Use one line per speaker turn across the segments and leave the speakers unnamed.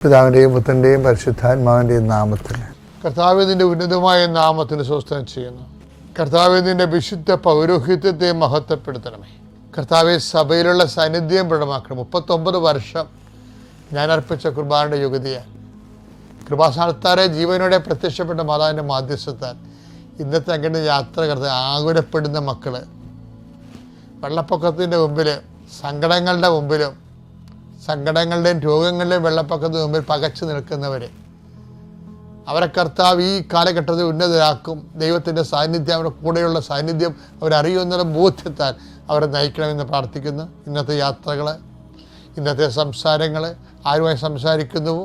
പിതാവിൻ്റെയും പുത്രൻ്റെയും പരിശുദ്ധാത്മാവിൻ്റെയും നാമത്തിൽ കർത്താവിൻ്റെ ഉന്നതമായ നാമത്തിന് സ്വസ്ഥം ചെയ്യുന്നു. കർത്താവിൻ്റെ വിശുദ്ധ പൗരോഹിത്യത്തെ മഹത്വപ്പെടുത്തണമേ. കർത്താവെ, സഭയിലുള്ള സാന്നിധ്യം പ്രകടമാക്കണം. 39 വർഷം ഞാൻ അർപ്പിച്ച കുർബാനയുടെ യുഗതിയാൽ കൃപാസ്ഥാനത്താരെ ജീവനോടെ പ്രത്യക്ഷപ്പെട്ട മാതാവിൻ്റെ മാധ്യസ്ഥത്താൽ ഇന്നത്തെ അങ്ങനെ യാത്ര കർത്താവ് ആകുലപ്പെടുന്ന മക്കൾ, വെള്ളപ്പൊക്കത്തിൻ്റെ മുമ്പിൽ, സങ്കടങ്ങളുടെയും രോഗങ്ങളുടെയും വെള്ളപ്പൊക്കത്തിന് മുമ്പിൽ പകച്ചു നിൽക്കുന്നവർ, അവരെ കർത്താവ് ഈ കാലഘട്ടത്തിൽ ഉന്നതരാക്കും. ദൈവത്തിൻ്റെ സാന്നിധ്യം, അവരുടെ കൂടെയുള്ള സാന്നിധ്യം അവരറിയുമെന്നുള്ള ബോധ്യത്താൽ അവരെ നയിക്കണമെന്ന് പ്രാർത്ഥിക്കുന്നു. ഇന്നത്തെ യാത്രകൾ, ഇന്നത്തെ സംസാരങ്ങൾ, ആരുമായി സംസാരിക്കുന്നുവോ,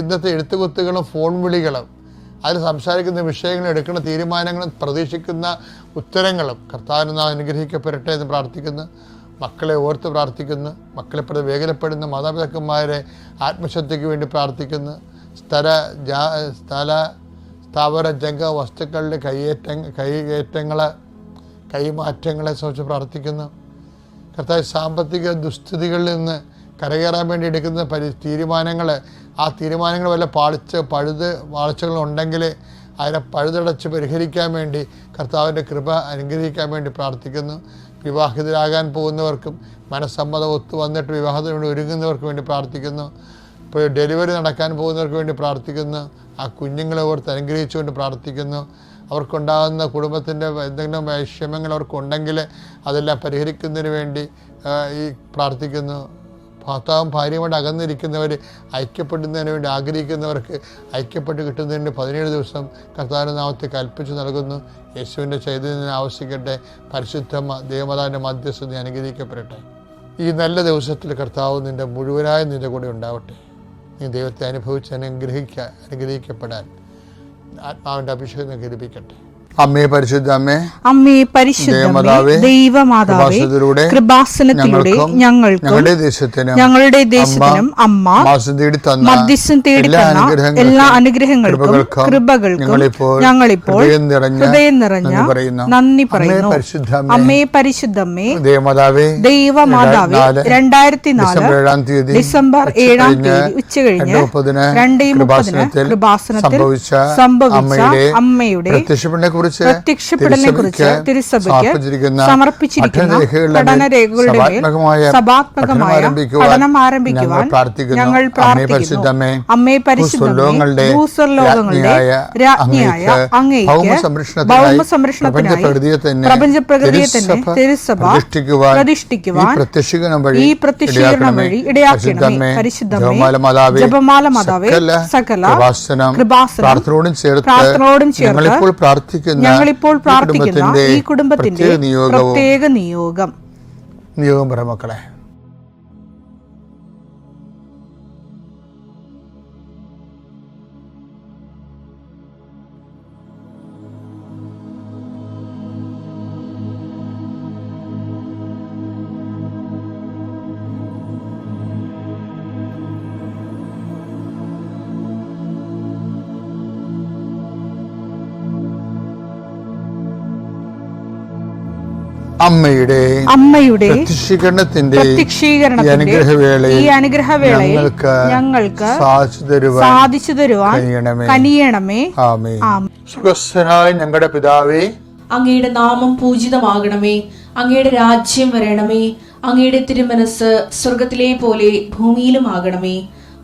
ഇന്നത്തെ എഴുത്തുകുത്തുകളും ഫോൺ വിളികളും, അതിൽ സംസാരിക്കുന്ന വിഷയങ്ങൾ, എടുക്കുന്ന തീരുമാനങ്ങളും, പ്രതീക്ഷിക്കുന്ന ഉത്തരങ്ങളും കർത്താവിനെ നാം അനുഗ്രഹിക്കപ്പെടട്ടെ എന്ന് പ്രാർത്ഥിക്കുന്നു. മക്കളെ ഓർത്ത് പ്രാർത്ഥിക്കുന്നു. മക്കളെ വേഗനപ്പെടുന്ന മാതാപിതാക്കന്മാരെ ആത്മശക്തിക്ക് വേണ്ടി പ്രാർത്ഥിക്കുന്നു. സ്ഥാവര ജംഗ വസ്തുക്കളുടെ കൈമാറ്റങ്ങളെ സംബന്ധിച്ച് പ്രാർത്ഥിക്കുന്നു. കർത്താവ് സാമ്പത്തിക ദുസ്ഥിതികളിൽ നിന്ന് കരകയറാൻ വേണ്ടി എടുക്കുന്ന തീരുമാനങ്ങൾ, ആ തീരുമാനങ്ങൾ വല്ല വാഴ്ചകളുണ്ടെങ്കിൽ അതിനെ പഴുതടച്ച് പരിഹരിക്കാൻ വേണ്ടി കർത്താവിൻ്റെ കൃപ അനുഗ്രഹിക്കാൻ വേണ്ടി പ്രാർത്ഥിക്കുന്നു. വിവാഹിതരാകാൻ പോകുന്നവർക്കും മനസ്സമ്മതം ഒത്തു വന്നിട്ട് വിവാഹത്തിന് വേണ്ടി ഒരുങ്ങുന്നവർക്ക് വേണ്ടി പ്രാർത്ഥിക്കുന്നു. ഇപ്പോൾ ഡെലിവറി നടക്കാൻ പോകുന്നവർക്ക് വേണ്ടി പ്രാർത്ഥിക്കുന്നു. ആ കുഞ്ഞുങ്ങളെ ഓർത്ത് അനുഗ്രഹിച്ചുകൊണ്ട് പ്രാർത്ഥിക്കുന്നു. അവർക്കുണ്ടാകുന്ന കുടുംബത്തിൻ്റെ എന്തെങ്കിലും വൈഷമ്യങ്ങൾ അവർക്കുണ്ടെങ്കിൽ അതെല്ലാം പരിഹരിക്കുന്നതിന് വേണ്ടി പ്രാർത്ഥിക്കുന്നു. ഭർത്താവും ഭാര്യയുമായിട്ട് അകന്നിരിക്കുന്നവർ ഐക്യപ്പെടുന്നതിന് വേണ്ടി ആഗ്രഹിക്കുന്നവർക്ക് ഐക്യപ്പെട്ട് കിട്ടുന്നതിന് 17 ദിവസം കർത്താവിൻ്റെ നാമത്തെ കൽപ്പിച്ചു നൽകുന്നു. യേശുവിൻ്റെ ചൈതന്യം ആവശ്യിക്കട്ടെ. പരിശുദ്ധ ദേവമാതാവിൻ്റെ മധ്യസ്ഥത അനുഗ്രഹിക്കപ്പെടട്ടെ. ഈ നല്ല ദിവസത്തിൽ കർത്താവ് മുഴുവനായ നിൻ്റെ കൂടെ ഉണ്ടാവട്ടെ. നീ ദൈവത്തെ അനുഭവിച്ച് അനുഗ്രഹിക്കപ്പെടാൻ ആത്മാവിൻ്റെ അഭിഷേകം ലഭിക്കട്ടെ. അമ്മേ പരിശുദ്ധ അമ്മേ പരിശുദ്ധ ദൈവമാതാവേ, കൃപാസനത്തിലൂടെ ഞങ്ങളുടെ ദേശത്തിനും അമ്മ മധ്യസ്ഥം തേടി തന്ന എല്ലാ അനുഗ്രഹങ്ങൾക്കും കൃപകൾക്കും ഞങ്ങളിപ്പോൾ ഹൃദയം നിറഞ്ഞ നന്ദി പറയുന്നു. അമ്മേ പരിശുദ്ധമ്മേ ദൈവമാതാവേ, 2004 ഡിസംബർ 7 ഉച്ചകഴിഞ്ഞ് 2:30 കൃപാസനത്തിൽ സംഭവിച്ച അമ്മയുടെ പ്രത്യക്ഷപ്പെടലിനെ കുറിച്ച് തിരുസഭയ്ക്ക് സമർപ്പിച്ചിരിക്കുന്ന പഠനരേഖകളുടെ സഭാത്മകമായ പഠനം ആരംഭിക്കുവാൻ ഞങ്ങൾ പ്രാർത്ഥിക്കുന്നു. അമ്മേ പരിശുദ്ധമേ, ഭൂസ്വർലോകങ്ങളുടെ രാജ്ഞിയായ അങ്ങേയ്ക്ക് ഭൗമസംരക്ഷണത്തിനായി പ്രപഞ്ചപ്രകൃതിയെ തന്നെ തിരുസഭ പ്രതിഷ്ഠിക്കുവാൻ ഈ പ്രത്യക്ഷീകരണം വഴി ഇടയാക്കണമേ. പരിശുദ്ധമേ, ജപമാല മാതാവേ, സകല കൃപാസനം പ്രാർത്ഥനയോടും ചേർത്ത് ഞങ്ങളിപ്പോൾ പ്രാർത്ഥിക്കുന്ന ഈ കുടുംബത്തിന്റെ പ്രത്യേക നിയോഗം പറ മക്കളെ. അമ്മയുടെ പ്രത്യക്ഷീകരണത്തിന്റെ ഈ അനുഗ്രഹവേളയിൽ ഞങ്ങൾക്ക് സാധിച്ചു തരുവാൻ കനിയണമേ. സുഖസ്ഥനായ ഞങ്ങളുടെ പിതാവേ,
അങ്ങയുടെ നാമം പൂജിതമാകണമേ. അങ്ങയുടെ രാജ്യം വരണമേ. അങ്ങയുടെ തിരുമനസ് സ്വർഗത്തിലെ പോലെ ഭൂമിയിലും ആകണമേ.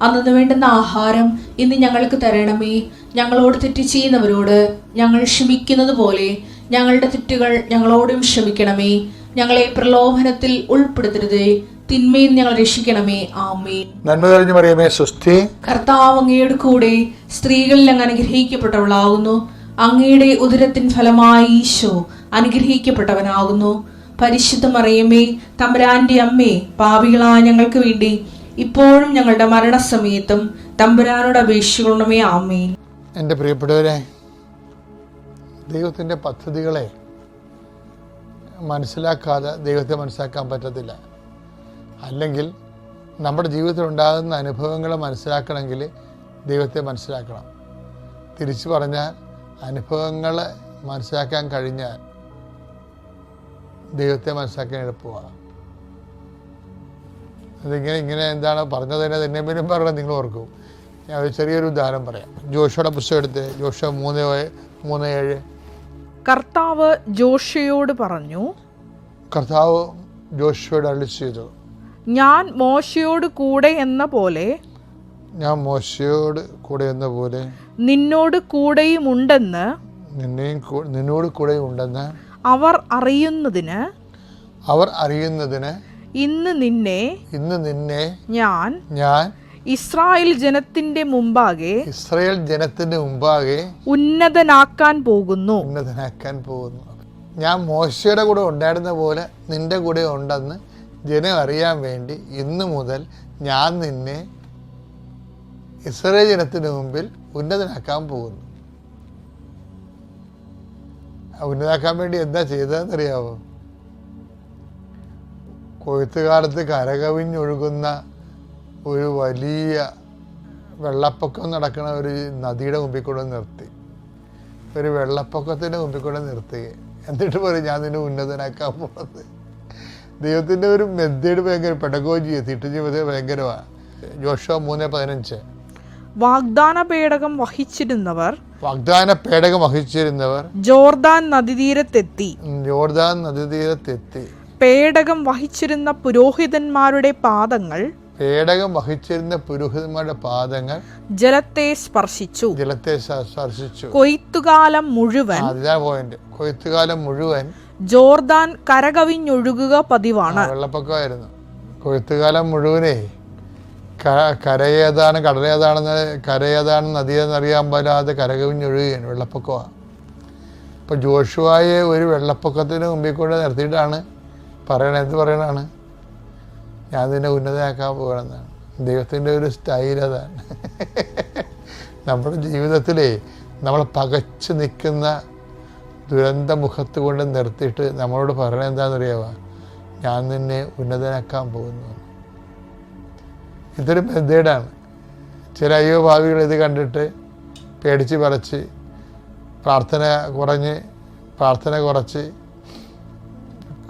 അന്നു വേണ്ടുന്ന ആഹാരം ഇന്ന് ഞങ്ങൾക്ക് തരണമേ. ഞങ്ങളോട് തെറ്റ് ചെയ്യുന്നവരോട് ഞങ്ങൾ ക്ഷമിക്കുന്നത് പോലെ ഞങ്ങളുടെ തെറ്റുകൾ ഞങ്ങളോടും ക്ഷമിക്കണമേ. ഞങ്ങളെ പ്രലോഭനത്തിൽ ഉൾപ്പെടുത്തരുതേ, തിന്മയിൽ ഞങ്ങൾ രക്ഷിക്കണമേ. ആമേൻ.
നന്മ നിറഞ്ഞ മറിയമേ, സ്വസ്തി,
കർത്താവ് അങ്ങയുടെ കൂടെ സ്ത്രീകളിൽ അങ്ങ് അനുഗ്രഹിക്കപ്പെട്ടവളാകുന്നു. അങ്ങയുടെ ഉദരത്തിൻ ഫലമായി ഈശോ അനുഗ്രഹിക്കപ്പെട്ടവനാകുന്നു. പരിശുദ്ധ മറിയമേ, തമ്പുരാന്റെ അമ്മേ, പാപികളായ ഞങ്ങൾക്ക് വേണ്ടി ഇപ്പോഴും ഞങ്ങളുടെ മരണസമയത്തും തമ്പുരാനോട് അപേക്ഷിക്കണമേ. ആമേൻ.
എൻ്റെ പ്രിയപ്പെട്ടവരെ, ദൈവത്തിൻ്റെ പദ്ധതികളെ മനസ്സിലാക്കാതെ ദൈവത്തെ മനസ്സിലാക്കാൻ പറ്റത്തില്ല. അല്ലെങ്കിൽ നമ്മുടെ ജീവിതത്തിൽ ഉണ്ടാകുന്ന അനുഭവങ്ങളെ മനസ്സിലാക്കണമെങ്കിൽ ദൈവത്തെ മനസ്സിലാക്കണം. തിരിച്ചു പറഞ്ഞാൽ, അനുഭവങ്ങളെ മനസ്സിലാക്കാൻ കഴിഞ്ഞാൽ ദൈവത്തെ മനസ്സിലാക്കാൻ എളുപ്പമാണ്. ഇങ്ങനെ എന്താണ് പറഞ്ഞത് തന്നെ എന്തെങ്കിലും പറഞ്ഞാൽ നിങ്ങൾ ഓർക്കും. ഞാൻ ഒരു ചെറിയൊരു ഉദാഹരണം പറയാം. ജോഷയുടെ പുസ്തകം എടുത്ത്, ജോഷ 3:7.
കർത്താവ് ജോഷയോട് പറഞ്ഞു,
കർത്താവ് ജോഷയോട് അരുളി ചെയ്തു,
ഞാൻ മോശയോട് കൂടെ എന്ന പോലെ നിന്നോട് കൂടെയും ഉണ്ടെന്ന് അവർ അറിയുന്നതിന് ഇന്ന് നിന്നെ ഞാൻ ഇസ്രായേൽ ജനത്തിന്റെ മുമ്പാകെ ഉന്നതനാക്കാൻ പോകുന്നു.
ഞാൻ മോശയുടെ കൂടെ ഉണ്ടായിരുന്ന പോലെ നിന്റെ കൂടെ ഉണ്ടെന്ന് ജനം അറിയാൻ വേണ്ടി ഇന്നു മുതൽ ഞാൻ നിന്നെ ഇസ്രായേൽ ജനത്തിന് മുമ്പിൽ ഉന്നതനാക്കാൻ പോകുന്നു. ഉന്നതനാക്കാൻ വേണ്ടി എന്താ ചെയ്തതെന്നറിയാവോ? കൊയ്ത്തുകാലത്ത് കരകവിഞ്ഞൊഴുകുന്ന ഒരു വലിയ വെള്ളപ്പൊക്കം നടക്കുന്ന ഒരു നദിയുടെ മുമ്പിൽ കൂടെ നിർത്തി, ഒരു വെള്ളപ്പൊക്കത്തിൻ്റെ മുമ്പിൽ കൂടെ നിർത്തി. എന്നിട്ട് പറയും, ഞാൻ നിന്നെ ഉന്നതനാക്കാൻ പോകുന്നത്. ദൈവത്തിൻ്റെ ഒരു മെത്തേഡ് ഭയങ്കര പെഡഗോജി, തിട്ടുജീവിത ഭയങ്കരമാണ്. ജോഷുവ 3:15.
വാഗ്ദാന പേടകം വഹിച്ചിരുന്നവർ ജോർദാൻ നദീതീരത്തെത്തി. പേടകം വഹിച്ചിരുന്ന പുരോഹിതന്മാരുടെ പാദങ്ങൾ ജലത്തെ സ്പർശിച്ചു. കൊയ്ത്തുകാലം മുഴുവൻ ജോർദാൻ കരകവിഞ്ഞൊഴുകുക പതിവാണ്.
വെള്ളപ്പൊക്കമായിരുന്നു. കൊയ്ത്തുകാലം മുഴുവനേ കരയേതാണ് കരയേതാണ് നദിയെന്നറിയാൻ പാലാതെ കരകവിഞ്ഞൊഴുകുകയാണ്. വെള്ളപ്പൊക്കമാണ്. ഇപ്പോൾ ജോഷുവായെ ഒരു വെള്ളപ്പൊക്കത്തിന് മുമ്പിൽ കൂടെ നിർത്തിയിട്ടാണ് എന്ത് പറയണതാണ്? ഞാൻ നിന്നെ ഉന്നതനാക്കാൻ പോകണമെന്നാണ്. ദൈവത്തിൻ്റെ ഒരു സ്റ്റൈൽ അതാണ്. നമ്മുടെ ജീവിതത്തിലേ നമ്മൾ പകച്ചു നിൽക്കുന്ന ദുരന്ത മുഖത്ത് കൊണ്ട് നിർത്തിയിട്ട് നമ്മളോട് പറയണത് എന്താണെന്നറിയാമോ? ഞാൻ നിന്നെ ഉന്നതനാക്കാൻ പോകുന്നു. ഇതൊരു മെത്തേഡാണ്. ചില ഭാവികൾ ഇത് കണ്ടിട്ട് പേടിച്ച് പറച്ച് പ്രാർത്ഥന കുറച്ച്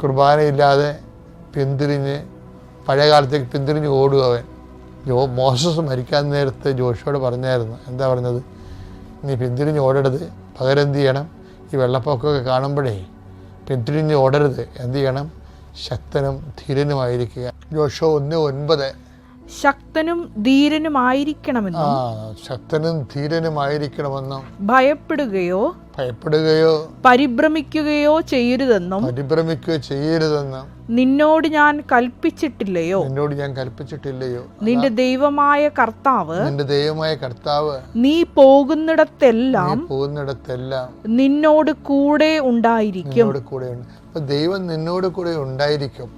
കുർബാനയില്ലാതെ പിന്തിരിഞ്ഞ് പഴയ കാലത്തേക്ക് പിന്തിരിഞ്ഞ് ഓടുക അവൻ. മോശസ് മരിക്കാൻ നേരത്തെ ജോഷുവോട് പറഞ്ഞായിരുന്നു. എന്താ പറഞ്ഞത്? നീ പിന്തിരിഞ്ഞ് ഓടരുത്, പകരം എന്ത് ചെയ്യണം? ഈ വെള്ളപ്പൊക്കമൊക്കെ കാണുമ്പോഴേ പിന്തിരിഞ്ഞ് ഓടരുത്. എന്ത് ചെയ്യണം? ശക്തനും ധീരനുമായിരിക്കുക. ജോഷുവ 1:9.
ശക്തനും ധീരനുമായിരിക്കണമെന്നും ഭയപ്പെടുകയോ പരിഭ്രമിക്കുകയോ ചെയ്യരുതെന്നും നിന്നോട് ഞാൻ കൽപ്പിച്ചിട്ടില്ലയോ? നിന്റെ ദൈവമായ കർത്താവ് നീ പോകുന്നിടത്തെല്ലാം നിന്നോട് കൂടെ ഉണ്ടായിരിക്കും.
ദൈവം നിന്നോട് കൂടെ ഉണ്ടായിരിക്കും.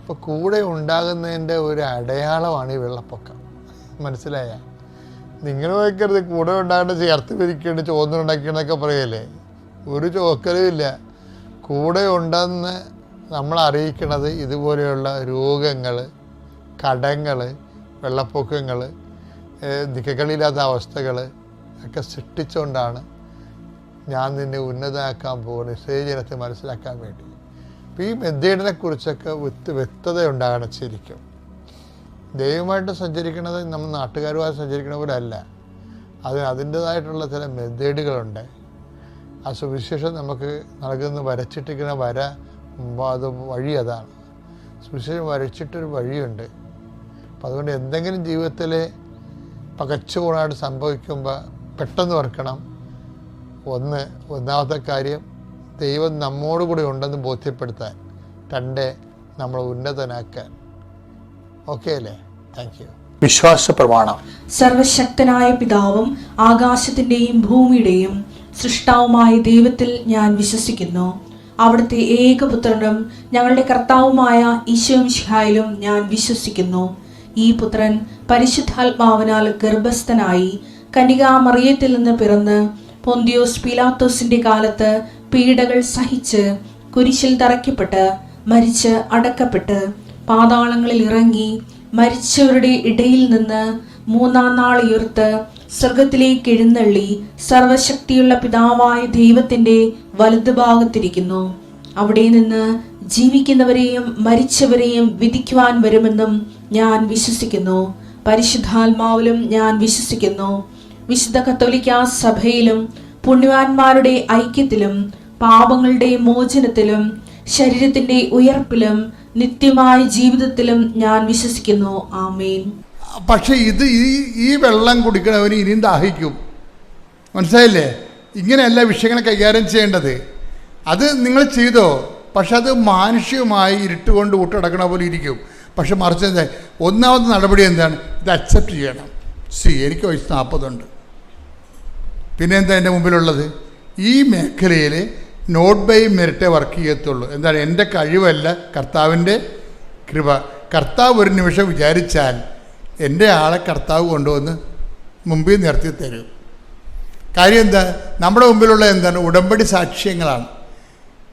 അപ്പോൾ കൂടെ ഉണ്ടാകുന്നതിൻ്റെ ഒരു അടയാളമാണ് ഈ വെള്ളപ്പൊക്കം. മനസ്സിലായ? നിങ്ങൾ വയ്ക്കരുത് കൂടെ ഉണ്ടാകേണ്ട ചേർത്ത് പിരിക്കേണ്ട ചോന്നുണ്ടാക്കിയെന്നൊക്കെ പറയല്ലേ. ഒരു ചോക്കലുമില്ല. കൂടെ ഉണ്ടെന്ന് നമ്മൾ അറിയിക്കണത് ഇതുപോലെയുള്ള രോഗങ്ങൾ, കടങ്ങൾ, വെള്ളപ്പൊക്കങ്ങൾ, നിക്കക്കളില്ലാത്ത അവസ്ഥകൾ ഒക്കെ സൃഷ്ടിച്ചുകൊണ്ടാണ് ഞാൻ നിന്നെ ഉന്നതനാക്കാൻ പോകുന്നത്, ഇസ്രായേൽ ജനത്തെ മനസ്സിലാക്കാൻ വേണ്ടി. അപ്പോൾ ഈ മെത്തേഡിനെ കുറിച്ചൊക്കെ വ്യക്തത ഉണ്ടാകണം. ശരിക്കും ദൈവമായിട്ട് സഞ്ചരിക്കുന്നത് നമ്മൾ നാട്ടുകാരുമായി സഞ്ചരിക്കണ പോലെ അല്ല. അതിൻ്റേതായിട്ടുള്ള ചില മെത്തേഡുകളുണ്ട്. ആ സുവിശേഷം നമുക്ക് നൽകുന്ന വരച്ചിട്ടിരിക്കുന്ന അത് വഴി അതാണ്. സുവിശേഷം വരച്ചിട്ടൊരു വഴിയുണ്ട്. അപ്പം അതുകൊണ്ട് എന്തെങ്കിലും ജീവിതത്തിൽ പകച്ചുകൂടായിട്ട് സംഭവിക്കുമ്പോൾ പെട്ടെന്ന് ഓർക്കണം, ഒന്നാമത്തെ കാര്യം ദൈവം നമ്മോട് കൂടി ഉണ്ടെന്ന് ബോധ്യപ്പെടുത്താൻ, 2 നമ്മൾ ഉന്നതനാക്കാൻ. ഓക്കെ അല്ലേ? Thank you. വിശ്വാസ പ്രമാണം.
സർവശക്തനായ പിതാവും ആകാശത്തിൻ്റെയും ഭൂമിയുടെയും സൃഷ്ടാവുമായ ദൈവത്തിൽ ഞാൻ വിശ്വസിക്കുന്നു. അവിടുത്തെ ഏകപുത്രനും ഞങ്ങളുടെ കർത്താവുമായ ഈശോമിശിഹായിലും ഞാൻ വിശ്വസിക്കുന്നു. ഈ പുത്രൻ പരിശുദ്ധാത്മാവിനാൽ ഗർഭസ്ഥനായി കന്യകാമറിയത്തിൽ നിന്ന് പിറന്ന് പൊന്തിയോസ് പീലാത്തോസിന്റെ കാലത്ത് പീഡകൾ സഹിച്ച് കുരിശിൽ തറയ്ക്കപ്പെട്ട് മരിച്ച് അടക്കപ്പെട്ട് പാതാളങ്ങളിൽ ഇറങ്ങി മരിച്ചവരുടെ ഇടയിൽ നിന്ന് 3-ാം നാൾ ഉയർത്ത് സ്വർഗത്തിലേക്ക് എഴുന്നള്ളി സർവശക്തിയുള്ള പിതാവായ ദൈവത്തിന്റെ വലതുഭാഗത്തിരിക്കുന്നു. അവിടെ നിന്ന് ജീവിക്കുന്നവരെയും മരിച്ചവരെയും വിധിക്കുവാൻ വരുമെന്നും ഞാൻ വിശ്വസിക്കുന്നു. പരിശുദ്ധാത്മാവിലും ഞാൻ വിശ്വസിക്കുന്നു. വിശുദ്ധ കത്തോലിക്കാ സഭയിലും പുണ്യവാന്മാരുടെ ഐക്യത്തിലും പാപങ്ങളുടെ മോചനത്തിലും ശരീരത്തിന്റെ ഉയർപ്പിലും നിത്യമായ ജീവിതത്തിലും ഞാൻ വിശ്വസിക്കുന്നു. ആമേൻ.
പക്ഷെ ഈ വെള്ളം കുടിക്കണവന് ഇനിയും ദാഹിക്കും. മനസ്സിലായില്ലേ? ഇങ്ങനെയല്ല വിഷയങ്ങളെ കൈകാര്യം ചെയ്യേണ്ടത്. അത് നിങ്ങൾ ചെയ്തോ, പക്ഷെ അത് മാനുഷികമായി ഇരുട്ടുകൊണ്ട് ഊട്ടടക്കണ പോലെ ഇരിക്കും. പക്ഷെ മറിച്ച് എന്താ, ഒന്നാമത്തെ നടപടി എന്താണ്? ഇത് അക്സെപ്റ്റ് ചെയ്യണം. എനിക്ക് വയസ്സ് 40 ഉണ്ട്. പിന്നെ എന്താ എൻ്റെ മുമ്പിലുള്ളത്? ഈ മേഖലയിൽ നോട്ട് ബൈ മെറിറ്റേ വർക്ക് ചെയ്യത്തുള്ളൂ. എന്താണ്? എൻ്റെ കഴിവല്ല, കർത്താവിൻ്റെ കൃപ. കർത്താവ് ഒരു നിമിഷം വിചാരിച്ചാൽ എൻ്റെ ആളെ കർത്താവ് കൊണ്ടുവന്ന് മുമ്പിൽ നിർത്തി തരും. കാര്യം എന്താ? നമ്മുടെ മുമ്പിലുള്ള എന്താണ്? ഉടമ്പടി സാക്ഷ്യങ്ങളാണ്.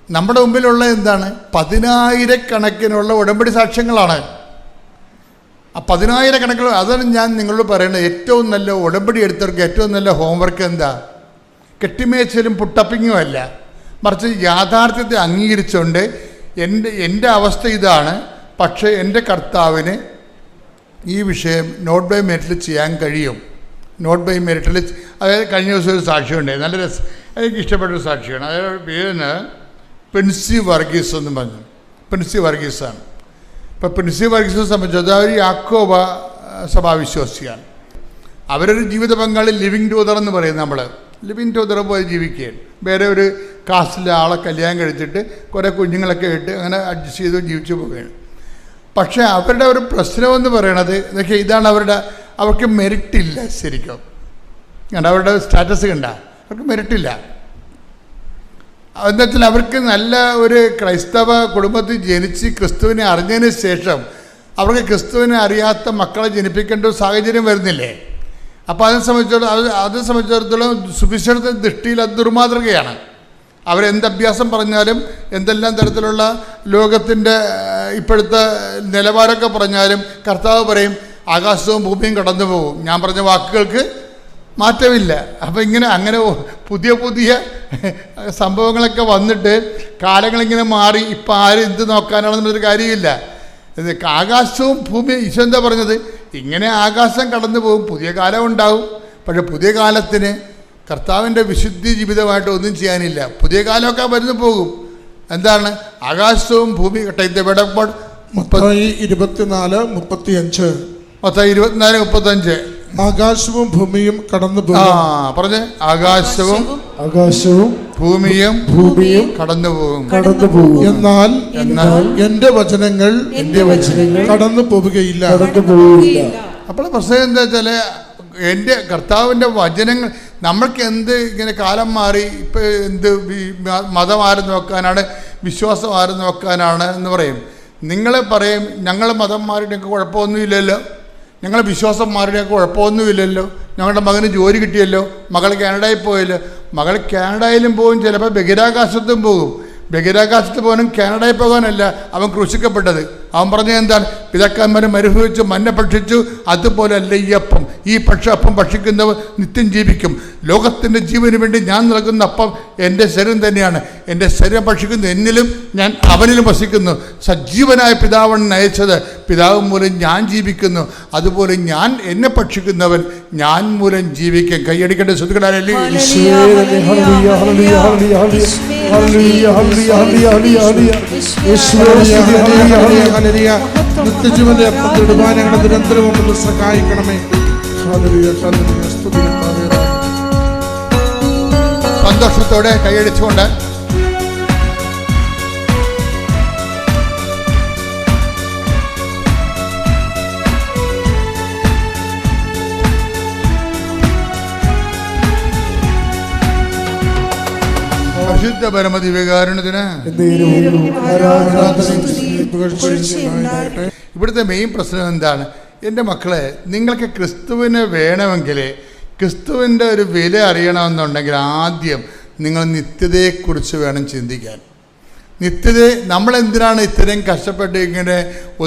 നമ്മുടെ മുമ്പിലുള്ള എന്താണ്? 10,000 ഉടമ്പടി സാക്ഷ്യങ്ങളാണ്. ആ 10,000 അതാണ് ഞാൻ നിങ്ങളോട് പറയുന്നത്. ഏറ്റവും നല്ല ഉടമ്പടി എടുത്തവർക്ക് ഏറ്റവും നല്ല ഹോംവർക്ക് എന്താ? കെട്ടിമേച്ചലും പുട്ടപ്പിങ്ങും അല്ല, മറിച്ച് യാഥാർത്ഥ്യത്തെ അംഗീകരിച്ചുകൊണ്ട് എൻ്റെ അവസ്ഥ ഇതാണ്, പക്ഷേ എൻ്റെ കർത്താവിന് ഈ വിഷയം നോട്ട് ബൈ മെറിറ്റിൽ ചെയ്യാൻ കഴിയും. നോട്ട് ബൈ മെറിറ്റിൽ, അതായത് കഴിഞ്ഞ ദിവസം ഒരു സാക്ഷിയുണ്ടായി, നല്ല എനിക്ക് ഇഷ്ടപ്പെട്ടൊരു സാക്ഷിയാണ്. അതായത് പേരിന് പ്രിൻസി വർഗീസ് എന്ന് പറഞ്ഞു. പ്രിൻസി വർഗീസാണ്. ഇപ്പോൾ പ്രിൻസി വർഗീസിനെ സംബന്ധിച്ചത് അവർ യാക്കോബ സഭാവിശ്വാസിയാണ്. അവരൊരു ജീവിത പങ്കാളി ലിവിങ് ടൂതർ എന്ന് പറയും. നമ്മൾ ലിവിങ് ടൂതർ പോലെ ജീവിക്കുകയാണ്. വേറെ ഒരു കാസ്റ്റിലെ ആളെ കല്യാണം കഴിച്ചിട്ട് കുറേ കുഞ്ഞുങ്ങളൊക്കെ ഇട്ട് അങ്ങനെ അഡ്ജസ്റ്റ് ചെയ്ത് ജീവിച്ചു പോവുകയാണ്. പക്ഷേ അവരുടെ ഒരു പ്രശ്നമെന്ന് പറയണത് ഇതൊക്കെ ഇതാണ്. അവർക്ക് മെറിറ്റില്ല. ശരിക്കും കണ്ട അവരുടെ സ്റ്റാറ്റസ് കണ്ട, അവർക്ക് മെറിറ്റില്ല. എന്താ വെച്ചാൽ അവർക്ക് നല്ല ഒരു ക്രൈസ്തവ കുടുംബത്തിൽ ജനിച്ച് ക്രിസ്തുവിനെ അറിഞ്ഞതിന് ശേഷം അവർക്ക് ക്രിസ്തുവിനെ അറിയാത്ത മക്കളെ ജനിപ്പിക്കേണ്ട ഒരു സാഹചര്യം വരുന്നില്ലേ? അപ്പോൾ അതിനെ സംബന്ധിച്ചിടത്തോളം സുവിശേഷ ദൃഷ്ടിയിൽ അത് ദുർമാതൃകയാണ്. അവരെന്ത് അഭ്യാസം പറഞ്ഞാലും എന്തെല്ലാം തരത്തിലുള്ള ലോകത്തിൻ്റെ ഇപ്പോഴത്തെ നിലവാരമൊക്കെ പറഞ്ഞാലും കർത്താവ് പറയും ആകാശവും ഭൂമിയും കടന്നു പോകും, ഞാൻ പറഞ്ഞ വാക്കുകൾക്ക് മാറ്റമില്ല. അപ്പം അങ്ങനെ പുതിയ പുതിയ സംഭവങ്ങളൊക്കെ വന്നിട്ട് കാലങ്ങളിങ്ങനെ മാറി ഇപ്പം ആരും എന്ത് നോക്കാനാണെന്നൊരു കാര്യമില്ല. ആകാശവും ഭൂമിയും ഈശോ എന്താ പറഞ്ഞത്? ഇങ്ങനെ ആകാശം കടന്നു പോകും, പുതിയ കാലം ഉണ്ടാവും. പക്ഷെ പുതിയ കാലത്തിന് കർത്താവിൻ്റെ വിശുദ്ധി ജീവിതമായിട്ട് ഒന്നും ചെയ്യാനില്ല. പുതിയ കാലമൊക്കെ വരുന്നു പോകും. എന്താണ്? ആകാശവും ഭൂമി 24:35
ആകാശവും ഭൂമിയും കടന്നു പോകും.
പറഞ്ഞേ, ആകാശവും ഭൂമിയും കടന്നു പോകും.
എന്നാൽ എന്റെ വചനങ്ങൾ കടന്നു പോവുകയില്ല.
അപ്പോൾ പ്രശ്നം എന്താ വെച്ചാൽ എൻ്റെ കർത്താവിൻ്റെ വചനങ്ങൾ നമ്മൾക്ക് ഇങ്ങനെ കാലം മാറി ഇപ്പം മതം ആരും നോക്കാനാണ്, വിശ്വാസം ആരും നോക്കാനാണ് എന്ന് പറയും. നിങ്ങളെ പറയും ഞങ്ങൾ മതം മാറിയിട്ടൊക്കെ കുഴപ്പമൊന്നുമില്ലല്ലോ, ഞങ്ങൾ വിശ്വാസം മാറിയൊക്കെ കുഴപ്പമൊന്നുമില്ലല്ലോ, ഞങ്ങളുടെ മകന് ജോലി കിട്ടിയല്ലോ, മകൾ കാനഡയിൽ പോയല്ലോ. മകൾ കാനഡയിലും പോകും, ചിലപ്പോൾ ബഹിരാകാശത്തും പോകും. ബഹിരാകാശത്ത് പോകാനും കാനഡയിൽ പോകാനല്ല അവൻ ക്രൂശിക്കപ്പെട്ടത്. അവൻ പറഞ്ഞത് എന്താണ്? പിതാക്കന്മാരെ മരുഭവിച്ചു മന്ന ഭക്ഷിച്ചു, അതുപോലെയല്ല ഈ അപ്പം. ഈ അപ്പം ഭക്ഷിക്കുന്നവർ നിത്യം ജീവിക്കും. ലോകത്തിൻ്റെ ജീവന് വേണ്ടി ഞാൻ നൽകുന്ന അപ്പം എൻ്റെ ശരീരം തന്നെയാണ്. എൻ്റെ ശരീരം ഭക്ഷിക്കുന്നു, എന്നിലും ഞാൻ അവനിലും വസിക്കുന്നു. സജീവനായ പിതാവാണ് നയിച്ചത്, പിതാവ് മൂലം ഞാൻ ജീവിക്കുന്നു. അതുപോലെ ഞാൻ എന്നെ ഭക്ഷിക്കുന്നവൻ ഞാൻ മൂലം ജീവിക്കും. കൈയടിക്കേണ്ട സുഹൃത്തുക്കളല്ലേ?
നിത്യജീവന്റെ അപ്പം ഞങ്ങളെ നിരന്തരം സഹായിക്കണമേ.
സന്തോഷത്തോടെ കൈയടിച്ചുകൊണ്ട് പരിശുദ്ധ പരമദിവ്യകാരുണ്യത്തിന് ഇവിടുത്തെ മെയിൻ പ്രശ്നം എന്താണ്? എൻ്റെ മക്കളെ, നിങ്ങൾക്ക് ക്രിസ്തുവിനെ വേണമെങ്കിൽ, ക്രിസ്തുവിൻ്റെ ഒരു വില അറിയണമെന്നുണ്ടെങ്കിൽ ആദ്യം നിങ്ങൾ നിത്യതയെക്കുറിച്ച് വേണം ചിന്തിക്കാൻ. നമ്മളെന്തിനാണ് ഇത്രയും കഷ്ടപ്പെട്ട് ഇങ്ങനെ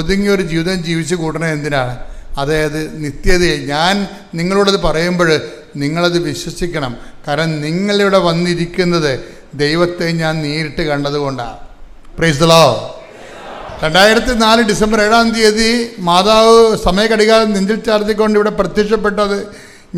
ഒതുങ്ങിയൊരു ജീവിതം ജീവിച്ച് കൂട്ടണത്? എന്തിനാണ്? അതായത് നിത്യതയെ. ഞാൻ നിങ്ങളോടത് പറയുമ്പോൾ നിങ്ങളത് വിശ്വസിക്കണം. കാരണം നിങ്ങളിവിടെ വന്നിരിക്കുന്നത് ദൈവത്തെ ഞാൻ നേരിട്ട് കണ്ടതുകൊണ്ടാണ്. Praise the lord. 2004 ഡിസംബർ 7 മാതാവ് സമയഘടികാരം നെഞ്ചിൽ ചാർത്തിക്കൊണ്ട് ഇവിടെ പ്രത്യക്ഷപ്പെട്ടത്.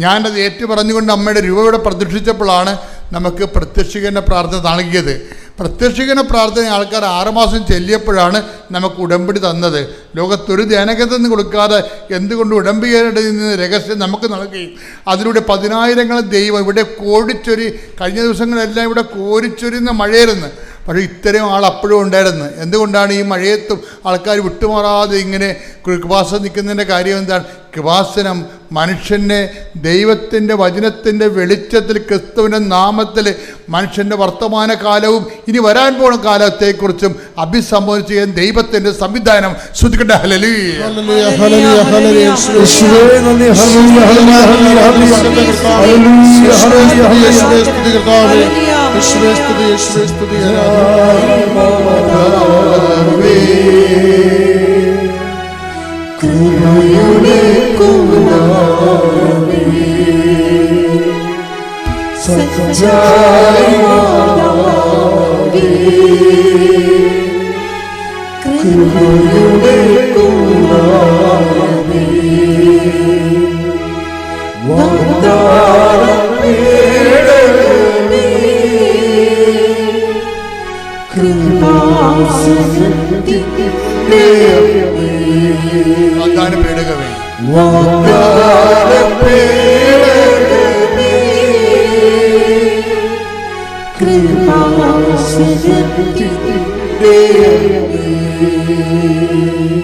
ഞാനത് ഏറ്റു പറഞ്ഞുകൊണ്ട് അമ്മയുടെ രൂപ ഇവിടെ പ്രത്യക്ഷിച്ചപ്പോഴാണ് നമുക്ക് പ്രത്യക്ഷീകരണ പ്രാർത്ഥന നൽകിയത്. പ്രത്യക്ഷീകരണ പ്രാർത്ഥന ആൾക്കാർ 6 മാസം ചെല്ലിയപ്പോഴാണ് നമുക്ക് ഉടമ്പടി തന്നത്. ലോകത്തൊരു ധ്യാനകേന്ദ്രം കൊടുക്കാതെ എന്തുകൊണ്ട് ഉടമ്പടിയുടെ രഹസ്യം നമുക്ക് നൽകുകയും അതിലൂടെ 10,000 ദൈവം ഇവിടെ കോരിച്ചൊരി. കഴിഞ്ഞ ദിവസങ്ങളെല്ലാം ഇവിടെ കോരിച്ചൊരിയുന്ന മഴയായിരുന്നു. പക്ഷേ ഇത്രയും ആൾ അപ്പോഴും ഉണ്ടായിരുന്നു. എന്തുകൊണ്ടാണ് ഈ മഴയത്തും ആൾക്കാർ വിട്ടുമാറാതെ ഇങ്ങനെ കൃപാസനം നിൽക്കുന്നതിൻ്റെ കാര്യം എന്താണ്? കൃപാസനം മനുഷ്യനെ ദൈവത്തിൻ്റെ വചനത്തിൻ്റെ വെളിച്ചത്തിൽ ക്രിസ്തുവിൻ്റെ നാമത്തിൽ മനുഷ്യൻ്റെ വർത്തമാനകാലവും ഇനി വരാൻ പോകുന്ന കാലത്തെക്കുറിച്ചും അഭിസംബോധന ചെയ്യാൻ ദൈവത്തിൻ്റെ സംവിധാനം. ശ്രദ്ധിക്കട്ടെ. ഹല്ലേലൂയ.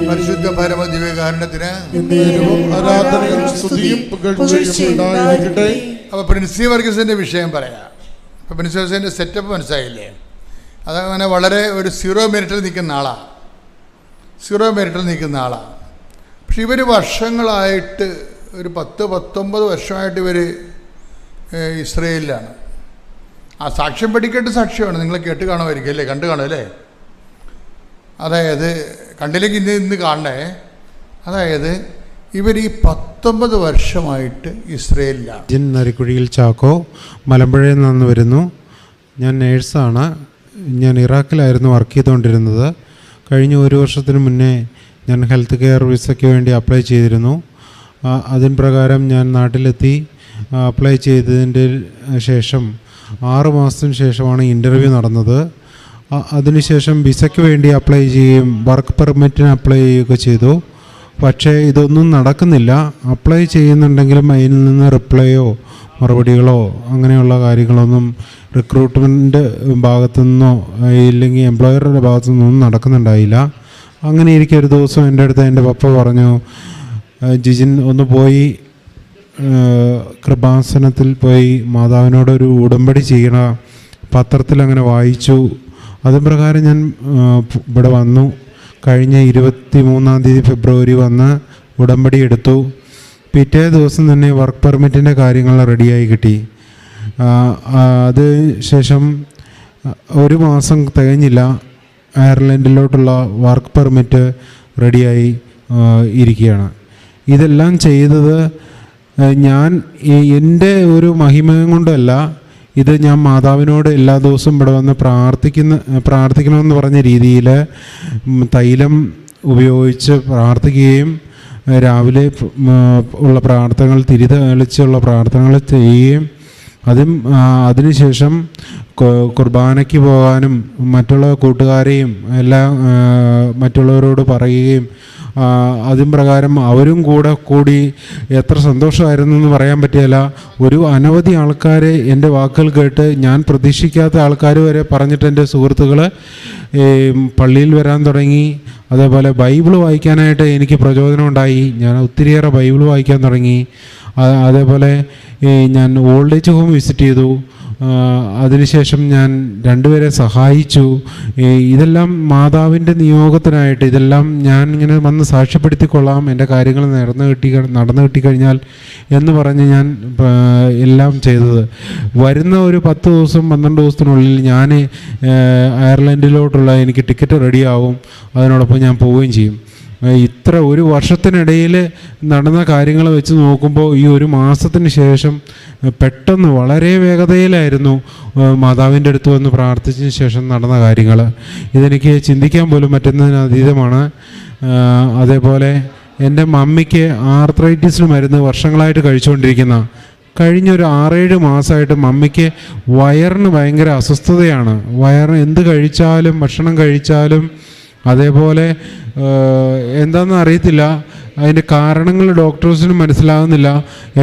പരിശുദ്ധ പരമ ദിവ്യകാരുണ്യത്തിന്
ആരാധനയും സ്തുതിയും പുകഴ്ചയും ഉണ്ടായിരിക്കട്ടെ.
അപ്പോൾ പ്രിൻസി വർഗീസിൻ്റെ വിഷയം പറയാം. അപ്പോൾ പ്രിൻസി വർഗീസിൻ്റെ സെറ്റപ്പ് മനസ്സിലായില്ലേ? അതങ്ങനെ വളരെ ഒരു 0 മിനിറ്റിൽ നിൽക്കുന്ന ആളാണ്. 0 മിനിറ്റിൽ നിൽക്കുന്ന ആളാണ്. പക്ഷെ ഇവർ വർഷങ്ങളായിട്ട് ഒരു 10-19 വർഷമായിട്ട് ഇവർ ഇസ്രയേലിലാണ്. ആ സാക്ഷ്യം പഠിക്കേണ്ട സാക്ഷ്യമാണ്. നിങ്ങൾ കേട്ട് കാണുമായിരിക്കും അല്ലേ? കണ്ടു കാണുമല്ലേ? അതായത് കണ്ടില്ലെങ്കിൽ ഇന്ന് കാണണേ. അതായത് ഇവർ ഈ 19 വർഷമായിട്ട് ഇസ്രയേലിലാണ്.
നരിക്കുഴിയിൽ ചാക്കോ, മലമ്പുഴയിൽ നിന്ന് വരുന്നു. ഞാൻ നേഴ്സാണ്. ഞാൻ ഇറാഖിലായിരുന്നു വർക്ക് ചെയ്തുകൊണ്ടിരുന്നത്. കഴിഞ്ഞ 1 വർഷത്തിന് മുന്നേ ഞാൻ ഹെൽത്ത് കെയർ വിസയ്ക്ക് വേണ്ടി അപ്ലൈ ചെയ്തിരുന്നു. അതിൻ പ്രകാരം ഞാൻ നാട്ടിലെത്തി. അപ്ലൈ ചെയ്തതിൻ്റെ ശേഷം 6 മാസത്തിന് ശേഷമാണ് ഇൻ്റർവ്യൂ നടന്നത്. അതിനുശേഷം വിസയ്ക്ക് വേണ്ടി അപ്ലൈ ചെയ്യുകയും വർക്ക് പെർമിറ്റിന് അപ്ലൈ ചെയ്യുകയൊക്കെ ചെയ്തു. പക്ഷേ ഇതൊന്നും നടക്കുന്നില്ല. അപ്ലൈ ചെയ്യുന്നുണ്ടെങ്കിലും അതിൽ നിന്ന് റിപ്ലൈയോ മറുപടികളോ അങ്ങനെയുള്ള കാര്യങ്ങളൊന്നും റിക്രൂട്ട്മെൻറ്റ് ഭാഗത്തു നിന്നോ ഇല്ലെങ്കിൽ എംപ്ലോയറുടെ ഭാഗത്തു നിന്നൊന്നും നടക്കുന്നുണ്ടായില്ല. അങ്ങനെ ഇരിക്കെ ഒരു ദിവസം എൻ്റെ അടുത്ത് എൻ്റെ പപ്പ പറഞ്ഞു, ജിജിൻ ഒന്ന് പോയി കൃപാസനത്തിൽ പോയി മാതാവിനോടൊരു ഉടമ്പടി ചെയ്യണ. പത്രത്തിൽ അങ്ങനെ വായിച്ചു. അതും പ്രകാരം ഞാൻ ഇവിടെ വന്നു. കഴിഞ്ഞ 23 ഫെബ്രുവരി വന്ന് ഉടമ്പടി എടുത്തു. പിറ്റേ ദിവസം തന്നെ വർക്ക് പെർമിറ്റിൻ്റെ കാര്യങ്ങൾ റെഡിയായി കിട്ടി. അത് ശേഷം 1 മാസം തികഞ്ഞില്ല, അയർലൻഡിലോട്ടുള്ള വർക്ക് പെർമിറ്റ് റെഡിയായി ഇരിക്കുകയാണ്. ഇതെല്ലാം ചെയ്തത് ഞാൻ എൻ്റെ ഒരു മഹിമയും കൊണ്ടല്ല. ഇത് ഞാൻ മാതാവിനോട് എല്ലാ ദിവസവും ഇവിടെ വന്ന് പ്രാർത്ഥിക്കണമെന്ന് പറഞ്ഞ രീതിയിൽ തൈലം ഉപയോഗിച്ച് പ്രാർത്ഥിക്കുകയും രാവിലെ ഉള്ള പ്രാർത്ഥനകൾ തിരിതെളിച്ചുള്ള പ്രാർത്ഥനകൾ ചെയ്യുകയും അതിനുശേഷം കുർബാനയ്ക്ക് പോകാനും മറ്റുള്ള കൂട്ടുകാരെയും എല്ലാം മറ്റുള്ളവരോട് പറയുകയും അതും പ്രകാരം അവരും കൂടി എത്ര സന്തോഷമായിരുന്നു എന്ന് പറയാൻ പറ്റില്ല. ഒരു അനവധി ആൾക്കാരെ എൻ്റെ വാക്കുകൾ കേട്ട് ഞാൻ പ്രതീക്ഷിക്കാത്ത ആൾക്കാർ വരെ പറഞ്ഞിട്ട് എൻ്റെ സുഹൃത്തുക്കൾ പള്ളിയിൽ വരാൻ തുടങ്ങി. അതേപോലെ ബൈബിൾ വായിക്കാനായിട്ട് എനിക്ക് പ്രചോദനം ഉണ്ടായി. ഞാൻ ഒത്തിരിയേറെ ബൈബിൾ വായിക്കാൻ തുടങ്ങി. അതേപോലെ ഞാൻ ഓൾഡ് ഏജ് ഹോം വിസിറ്റ് ചെയ്തു. അതിനുശേഷം ഞാൻ 2 പേരെ സഹായിച്ചു. ഇതെല്ലാം മാതാവിൻ്റെ നിയോഗത്തിനായിട്ട് ഇതെല്ലാം ഞാൻ ഇങ്ങനെ വന്ന് സാക്ഷ്യപ്പെടുത്തിക്കൊള്ളാം, എൻ്റെ കാര്യങ്ങൾ നടന്നു കിട്ടിക്കഴിഞ്ഞാൽ എന്ന് പറഞ്ഞ് ഞാൻ എല്ലാം ചെയ്തത്. വരുന്ന ഒരു 10 ദിവസം 12 ദിവസത്തിനുള്ളിൽ ഞാൻ അയർലൻഡിലോട്ടുള്ള എനിക്ക് ടിക്കറ്റ് റെഡിയാവും. അതിനോടൊപ്പം ഞാൻ പോവുകയും ചെയ്യും. ഇത്ര ഒരു വർഷത്തിനിടയിൽ നടന്ന കാര്യങ്ങൾ വെച്ച് നോക്കുമ്പോൾ ഈ ഒരു മാസത്തിന് ശേഷം പെട്ടെന്ന് വളരെ വേഗതയിലായിരുന്നു മാതാവിൻ്റെ അടുത്ത് വന്ന് പ്രാർത്ഥിച്ചതിന് ശേഷം നടന്ന കാര്യങ്ങൾ. ഇതെനിക്ക് ചിന്തിക്കാൻ പോലും പറ്റുന്നതിന് അതീതമാണ്. അതേപോലെ എൻ്റെ മമ്മിക്ക് ആർത്രൈറ്റിസിന് മരുന്ന് വർഷങ്ങളായിട്ട് കഴിച്ചുകൊണ്ടിരിക്കുന്ന കഴിഞ്ഞൊരു 6-7 മാസമായിട്ട് മമ്മിക്ക് വയറിന് ഭയങ്കര അസ്വസ്ഥതയാണ്. വയറിന് എന്ത് കഴിച്ചാലും, ഭക്ഷണം കഴിച്ചാലും അതേപോലെ എന്താണെന്ന് അറിയത്തില്ല, അതിൻ്റെ കാരണങ്ങൾ ഡോക്ടേഴ്സിന് മനസ്സിലാകുന്നില്ല.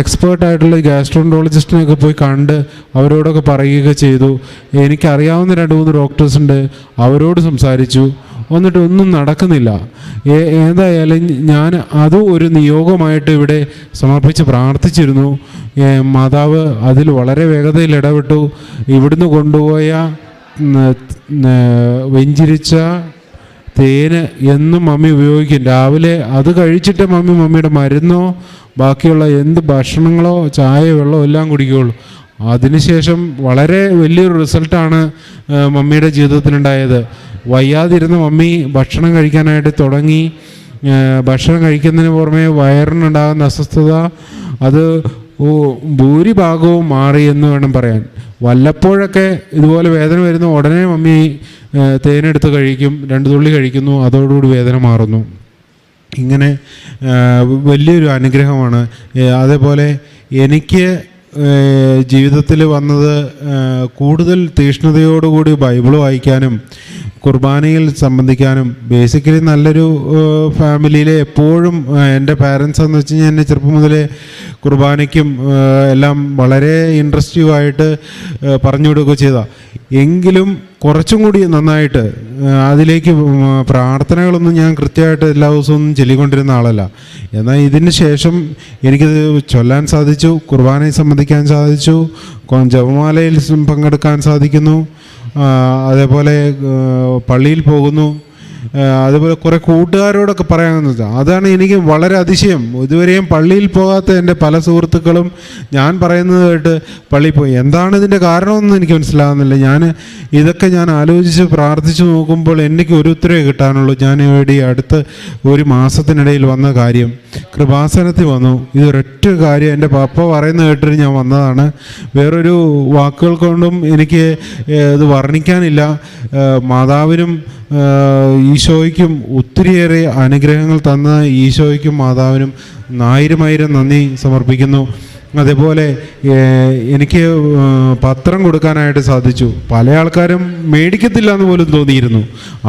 എക്സ്പേർട്ടായിട്ടുള്ള ഗ്യാസ്ട്രോൻട്രോളജിസ്റ്റിനെയൊക്കെ പോയി കണ്ട് അവരോടൊക്കെ പറയുകയൊക്കെ ചെയ്തു. എനിക്കറിയാവുന്ന 2-3 ഡോക്ടേഴ്സുണ്ട്, അവരോട് സംസാരിച്ചു, എന്നിട്ട് ഒന്നും നടക്കുന്നില്ല. ഏതായാലും ഞാൻ അതും ഒരു നിയോഗമായിട്ട് ഇവിടെ സമർപ്പിച്ച് പ്രാർത്ഥിച്ചിരുന്നു. മാതാവ് അതിൽ വളരെ വേഗതയിൽ ഇടപെട്ടു. ഇവിടുന്ന് കൊണ്ടുപോയ വെഞ്ചിരിച്ച തേന് എന്നും മമ്മി ഉപയോഗിക്കും. രാവിലെ അത് കഴിച്ചിട്ട് മമ്മിയുടെ മരുന്നോ ബാക്കിയുള്ള എന്ത് ഭക്ഷണങ്ങളോ ചായ വെള്ളമോ എല്ലാം കുടിക്കുകയുള്ളൂ. അതിനുശേഷം വളരെ വലിയൊരു റിസൾട്ടാണ് മമ്മിയുടെ ജീവിതത്തിലുണ്ടായത്. വയ്യാതിരുന്ന മമ്മി ഭക്ഷണം കഴിക്കാനായിട്ട് തുടങ്ങി. ഭക്ഷണം കഴിക്കുന്നതിന് പുറമെ വയറിനുണ്ടാകുന്ന അസ്വസ്ഥത അത് ഭൂരിഭാഗവും മാറി എന്ന് വേണം പറയാൻ. വല്ലപ്പോഴൊക്കെ ഇതുപോലെ വേദന വരുന്ന ഉടനെ മമ്മി തേനെടുത്ത് കഴിക്കും, 2 തുള്ളി കഴിക്കുന്നു, അതോടുകൂടി വേദന മാറുന്നു. ഇങ്ങനെ വലിയൊരു അനുഗ്രഹമാണ്. അതേപോലെ എനിക്ക് ജീവിതത്തിൽ വന്നത് കൂടുതൽ തീഷ്ണതയോടുകൂടി ബൈബിൾ വായിക്കാനും കുർബാനയിൽ സംബന്ധിക്കാനും. ബേസിക്കലി നല്ലൊരു ഫാമിലിയിലെ എപ്പോഴും എൻ്റെ പാരൻസ് എന്ന് വെച്ച് കഴിഞ്ഞാൽ എന്നെ ചെറുപ്പം മുതലേ കുർബാനയ്ക്കും എല്ലാം വളരെ ഇൻട്രസ്റ്റീവായിട്ട് പറഞ്ഞു കൊടുക്കുകയോ ചെയ്താൽ, എങ്കിലും കുറച്ചും കൂടി നന്നായിട്ട് അതിലേക്ക് പ്രാർത്ഥനകളൊന്നും ഞാൻ കൃത്യമായിട്ട് എല്ലാ ദിവസവും ചൊല്ലിക്കൊണ്ടിരുന്ന ആളല്ല. എന്നാൽ ഇതിന് ശേഷം എനിക്കത് ചൊല്ലാൻ സാധിച്ചു, കുർബാനയിൽ സംബന്ധിക്കാൻ സാധിച്ചു, ജപമാലയിൽ പങ്കെടുക്കാൻ സാധിക്കുന്നു, അതേപോലെ പള്ളിയിൽ പോകുന്നു, അതുപോലെ കുറേ കൂട്ടുകാരോടൊക്കെ പറയാമെന്ന് വെച്ചാൽ അതാണ് എനിക്ക് വളരെ അതിശയം. ഇതുവരെയും പള്ളിയിൽ പോകാത്ത എൻ്റെ പല സുഹൃത്തുക്കളും ഞാൻ പറയുന്നത് കേട്ട് പള്ളിയിൽ പോയി. എന്താണ് ഇതിൻ്റെ കാരണമെന്ന് എനിക്ക് മനസ്സിലാകുന്നില്ല. ഇതൊക്കെ ഞാൻ ആലോചിച്ച് പ്രാർത്ഥിച്ച് നോക്കുമ്പോൾ എനിക്ക് ഒരു ഉത്തരവേ കിട്ടാനുള്ളൂ. ഞാൻ ഇവിടെ അടുത്ത് 1 മാസത്തിനിടയിൽ വന്ന കാര്യം, കൃപാസനത്തിൽ വന്നു. ഇതൊരൊറ്റ കാര്യം എൻ്റെ പപ്പ പറയുന്നത് കേട്ടിട്ട് ഞാൻ വന്നതാണ്. വേറൊരു വാക്കുകൾ കൊണ്ടും എനിക്ക് ഇത് വർണ്ണിക്കാനില്ല. മാതാവിനും ഈശോയ്ക്കും ഒത്തിരിയേറെ അനുഗ്രഹങ്ങൾ തന്ന ഈശോയ്ക്കും മാതാവിനും 1000 നന്ദി സമർപ്പിക്കുന്നു. അതേപോലെ എനിക്ക് പത്രം കൊടുക്കാനായിട്ട് സാധിച്ചു. പല ആൾക്കാരും മേടിക്കത്തില്ല എന്ന് പോലും തോന്നിയിരുന്നു.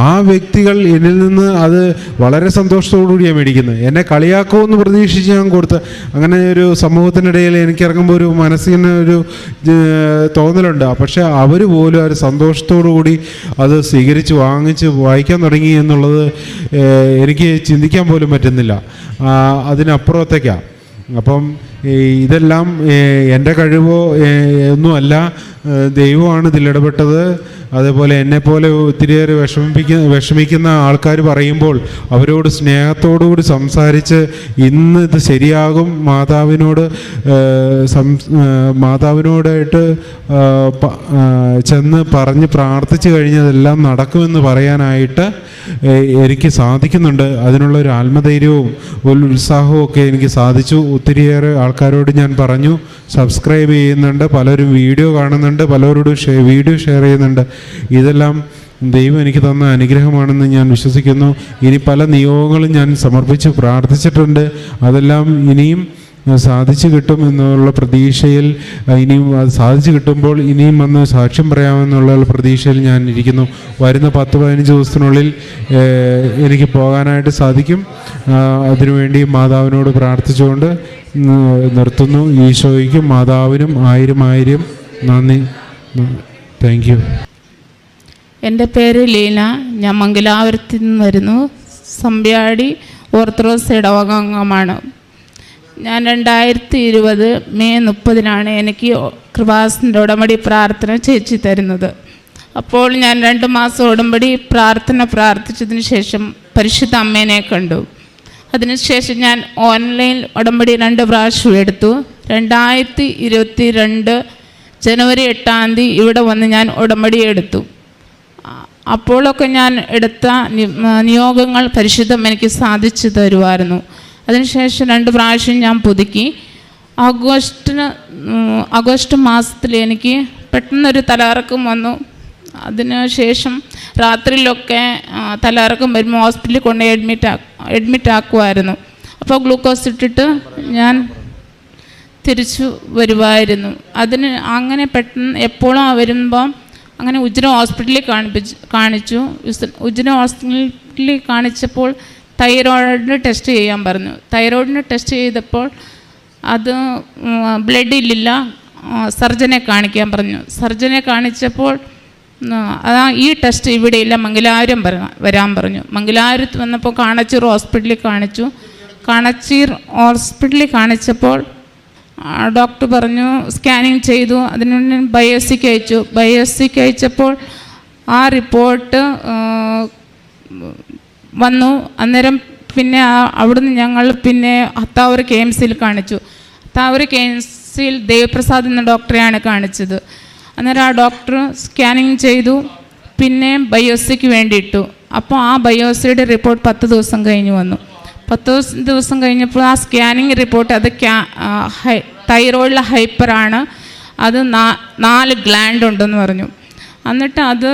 ആ വ്യക്തികൾ എന്നിൽ നിന്ന് അത് വളരെ സന്തോഷത്തോടുകൂടിയാണ് മേടിക്കുന്നത്. എന്നെ കളിയാക്കുമെന്ന് പ്രതീക്ഷിച്ച് ഞാൻ കൊടുത്ത അങ്ങനെ ഒരു സമൂഹത്തിനിടയിൽ എനിക്കിറങ്ങുമ്പോൾ ഒരു മനസ്സിന് ഒരു തോന്നലുണ്ട്. പക്ഷേ അവർ പോലും ഒരു സന്തോഷത്തോടു കൂടി അത് സ്വീകരിച്ച് വാങ്ങിച്ച് വായിക്കാൻ തുടങ്ങി എന്നുള്ളത് എനിക്ക് ചിന്തിക്കാൻ പോലും പറ്റുന്നില്ല. അതിനപ്പുറത്തേക്കാണ്. അപ്പം ഇതെല്ലാം എൻ്റെ കഴിവോ ഒന്നുമല്ല, ദൈവമാണ് ഇതിലിടപെട്ടത്. അതേപോലെ എന്നെപ്പോലെ ഒത്തിരിയേറെ വിഷമിക്കുന്ന ആൾക്കാർ പറയുമ്പോൾ അവരോട് സ്നേഹത്തോടുകൂടി സംസാരിച്ച് ഇന്ന് ഇത് ശരിയാകും, മാതാവിനോടായിട്ട് ചെന്ന് പറഞ്ഞ് പ്രാർത്ഥിച്ചു കഴിഞ്ഞതെല്ലാം നടക്കുമെന്ന് പറയാനായിട്ട് എനിക്ക് സാധിക്കുന്നുണ്ട്. അതിനുള്ളൊരു ആത്മധൈര്യവും ഒരു ഉത്സാഹവും ഒക്കെ എനിക്ക് സാധിച്ചു. ഒത്തിരിയേറെ ആൾക്കാരോട് ഞാൻ പറഞ്ഞു, സബ്സ്ക്രൈബ് ചെയ്യുന്നുണ്ട്, പലരും വീഡിയോ കാണുന്നുണ്ട്, പലരോടും വീഡിയോ ഷെയർ ചെയ്യുന്നുണ്ട്. ഇതെല്ലാം ദൈവം എനിക്ക് തന്ന അനുഗ്രഹമാണെന്ന് ഞാൻ വിശ്വസിക്കുന്നു. ഇനി പല നിയോഗങ്ങളും ഞാൻ സമർപ്പിച്ച് പ്രാർത്ഥിച്ചിട്ടുണ്ട്. അതെല്ലാം ഇനിയും സാധിച്ചു കിട്ടും എന്നുള്ള പ്രതീക്ഷയിൽ, ഇനിയും അത് സാധിച്ചു കിട്ടുമ്പോൾ ഇനിയും വന്ന് സാക്ഷ്യം പറയാമെന്നുള്ള പ്രതീക്ഷയിൽ ഞാൻ ഇരിക്കുന്നു. വരുന്ന 10-15 ദിവസത്തിനുള്ളിൽ എനിക്ക് പോകാനായിട്ട് സാധിക്കും. അതിനുവേണ്ടി മാതാവിനോട് പ്രാർത്ഥിച്ചുകൊണ്ട് നിർത്തുന്നു. ഈശോയ്ക്കും മാതാവിനും 1000 നന്ദി. Thank you.
എൻ്റെ പേര് ലീന. ഞാൻ മംഗലാപുരത്തിൽ നിന്ന് വരുന്നു. സമ്പ്യാടി ഓർത്തഡോക്സ് ഇടവകാംഗമാണ്. ഞാൻ 2020 മെയ് 30 എനിക്ക് കൃപാസനത്തിൻ്റെ ഉടമ്പടി പ്രാർത്ഥന ചേച്ചി തരുന്നത്. അപ്പോൾ ഞാൻ 2 മാസം ഉടമ്പടി പ്രാർത്ഥിച്ചതിന് ശേഷം പരിശുദ്ധ അമ്മേനെ കണ്ടു. അതിനുശേഷം ഞാൻ ഓൺലൈൻ ഉടമ്പടി 2 പ്രാവശ്യം എടുത്തു. 2022 ജനുവരി 8 ഇവിടെ വന്ന് ഞാൻ ഉടമ്പടി എടുത്തു. അപ്പോഴൊക്കെ ഞാൻ എടുത്ത നിയോഗങ്ങൾ പരിശുദ്ധം എനിക്ക് സാധിച്ചു തരുമായിരുന്നു. അതിനുശേഷം 2 പ്രാവശ്യം ഞാൻ പുതുക്കി. ആഗസ്റ്റ് മാസത്തിൽ എനിക്ക് പെട്ടെന്നൊരു തലകറക്കം വന്നു. അതിനുശേഷം രാത്രിയിലൊക്കെ തലകറക്കം വരുമ്പോൾ ഹോസ്പിറ്റലിൽ കൊണ്ട് അഡ്മിറ്റ് ആക്കുമായിരുന്നു. അപ്പോൾ ഗ്ലൂക്കോസ് ഇട്ടിട്ട് ഞാൻ തിരിച്ചു വരുമായിരുന്നു. അതിന് അങ്ങനെ പെട്ടെന്ന് എപ്പോഴും വരുമ്പം അങ്ങനെ ഉജ്ര ഹോസ്പിറ്റലിൽ കാണിച്ചു. ഉജ്ര ഹോസ്പിറ്റലിൽ കാണിച്ചപ്പോൾ തൈറോയിഡിന് ടെസ്റ്റ് ചെയ്യാൻ പറഞ്ഞു. തൈറോയിഡിന് ടെസ്റ്റ് ചെയ്തപ്പോൾ അത് ബ്ലഡിലില്ല, സർജനെ കാണിക്കാൻ പറഞ്ഞു. സർജനെ കാണിച്ചപ്പോൾ ഈ ടെസ്റ്റ് ഇവിടെയില്ല, മംഗലാപുരം വരാൻ പറഞ്ഞു. മംഗലാപുരത്ത് വന്നപ്പോൾ കാണച്ചീർ ഹോസ്പിറ്റലിൽ കാണിച്ചു. കാണച്ചീർ ഹോസ്പിറ്റലിൽ കാണിച്ചപ്പോൾ ഡോക്ടർ പറഞ്ഞു സ്കാനിങ് ചെയ്തു. അതിന് ബയോപ്സിക്ക് അയച്ചു. ബയോപ്സിക്ക് അയച്ചപ്പോൾ ആ റിപ്പോർട്ട് വന്നു. അന്നേരം പിന്നെ അവിടുന്ന് ഞങ്ങൾ പിന്നെ ഹത്താവൂർ KMCയിൽ കാണിച്ചു. ഹത്താവൂർ KMCയിൽ ദേവപ്രസാദ് എന്ന ഡോക്ടറെയാണ് കാണിച്ചത്. അന്നേരം ആ ഡോക്ടർ സ്കാനിങ് ചെയ്തു, പിന്നെ ബയോപ്സിക്ക് വേണ്ടി ഇട്ടു. അപ്പോൾ ആ ബയോപ്സിയുടെ റിപ്പോർട്ട് 10 ദിവസം കഴിഞ്ഞ് വന്നു. 10 ദിവസം കഴിഞ്ഞപ്പോൾ ആ സ്കാനിങ് റിപ്പോർട്ട് അത് തൈറോയിഡിലെ ഹൈപ്പറാണ്, അത് 4 ഗ്ലാൻഡ് ഉണ്ടെന്ന് പറഞ്ഞു. എന്നിട്ട് അത്